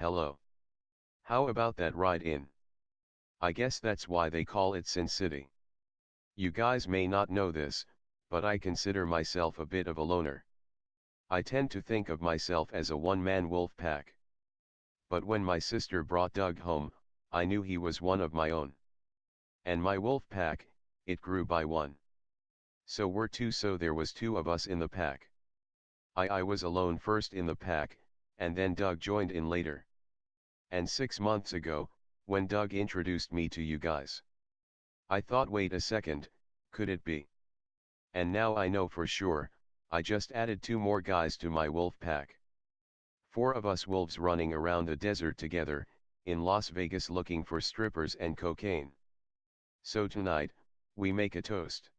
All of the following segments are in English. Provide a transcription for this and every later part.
Hello. How about that ride in? I guess that's why they call it Sin City. You guys may not know this, but I consider myself a bit of a loner. I tend to think of myself as a one-man wolf pack. But when my sister brought Doug home, I knew he was one of my own. And my wolf pack, it grew by one. So we're two, so there was two of us in the pack. I was alone first in the pack, and then Doug joined in later. And 6 months ago, when Doug introduced me to you guys, I thought, wait a second, could it be? And now I know for sure, I just added 2 more guys to my wolf pack. 4 of us wolves running around the desert together, in Las Vegas looking for strippers and cocaine. So tonight, we make a toast.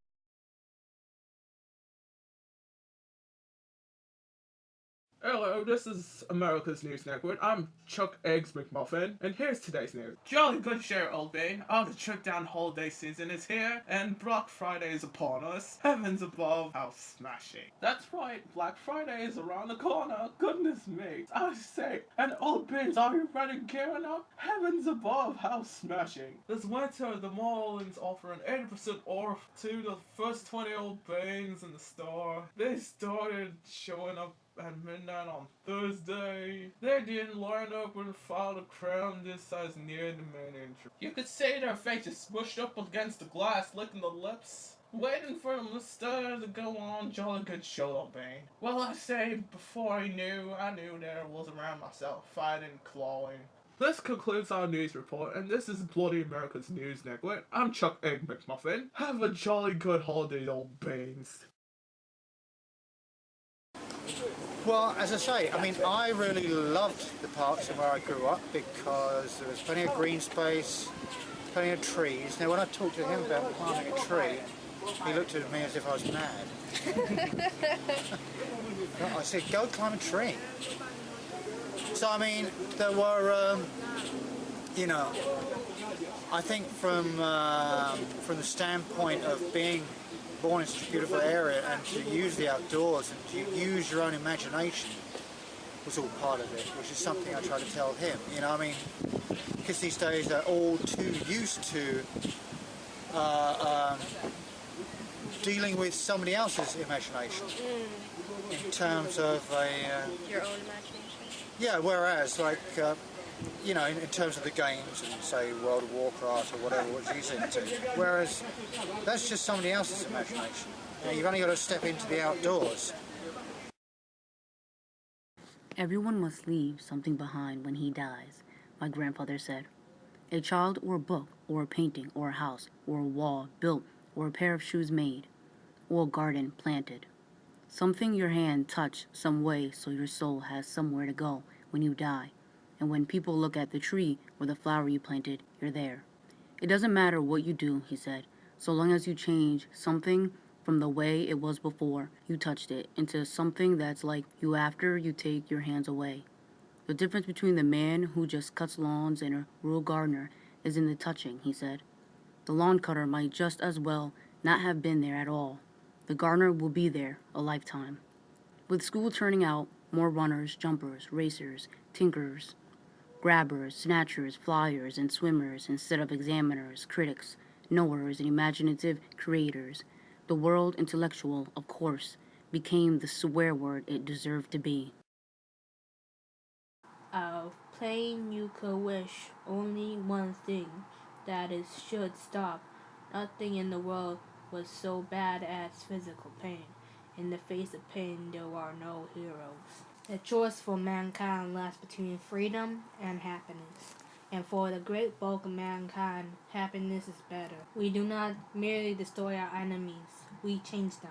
Hello, this is America's News Network. I'm Chuck Eggs McMuffin, and here's today's news. Jolly good share, Old Bay. Our trip down holiday season is here, and Black Friday is upon us. Heavens above, how smashing. That's right, Black Friday is around the corner. Goodness me. I say, and Old Bays, are you ready gearing up? Heavens above, how smashing. This winter, the mall is offering 80% off to the first 20 Old Bays in the store. They started showing up at midnight on Thursday. They didn't line up with a file of crown this size near the main entrance. You could see their faces smushed up against the glass, licking the lips, waiting for them to start to go on. Jolly good show, Bane. Well, I say, before I knew there was around myself, fighting, clawing. This concludes our news report, and this is Bloody America's News Network. I'm Chuck Egg McMuffin. Have a jolly good holiday, Old Banes. Well, as I say, I mean, I really loved the parks and where I grew up because there was plenty of green space, plenty of trees. Now, when I talked to him about climbing a tree, he looked at me as if I was mad. I said, go climb a tree. So, I mean, there were, you know, I think from the standpoint of being born in such a beautiful area and to use the outdoors and to use your own imagination was all part of it, which is something I try to tell him. You know, I mean, kids these days are all too used to dealing with somebody else's imagination in terms of your own imagination. Yeah, whereas like you know, in terms of the games and say World of Warcraft or whatever what he's into. Whereas that's just somebody else's imagination. You know, you've only got to step into the outdoors. Everyone must leave something behind when he dies, my grandfather said. A child or a book or a painting or a house or a wall built or a pair of shoes made or a garden planted. Something your hand touched some way so your soul has somewhere to go when you die. And when people look at the tree or the flower you planted, you're there. It doesn't matter what you do, he said, so long as you change something from the way it was before you touched it into something that's like you after you take your hands away. The difference between the man who just cuts lawns and a rural gardener is in the touching, he said. The lawn cutter might just as well not have been there at all. The gardener will be there a lifetime. With school turning out, more runners, jumpers, racers, tinkerers, grabbers, snatchers, flyers, and swimmers instead of examiners, critics, knowers, and imaginative creators. The world intellectual, of course, became the swear word it deserved to be. Plain you could wish only one thing, that it should stop. Nothing in the world was so bad as physical pain. In the face of pain, there are no heroes. The choice for mankind lies between freedom and happiness. And for the great bulk of mankind, happiness is better. We do not merely destroy our enemies, we change them.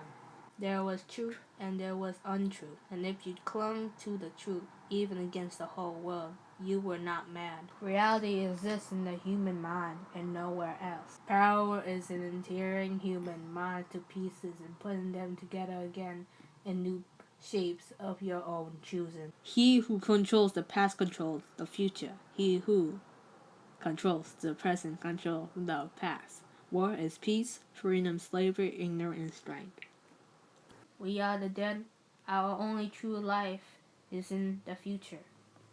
There was truth and there was untruth, and if you clung to the truth, even against the whole world, you were not mad. Reality exists in the human mind and nowhere else. Power is in tearing human mind to pieces and putting them together again in new shapes of your own choosing. He who controls the past controls the future. He who controls the present controls the past. War is peace, freedom, slavery, ignorance, and strength. We are the dead. Our only true life is in the future.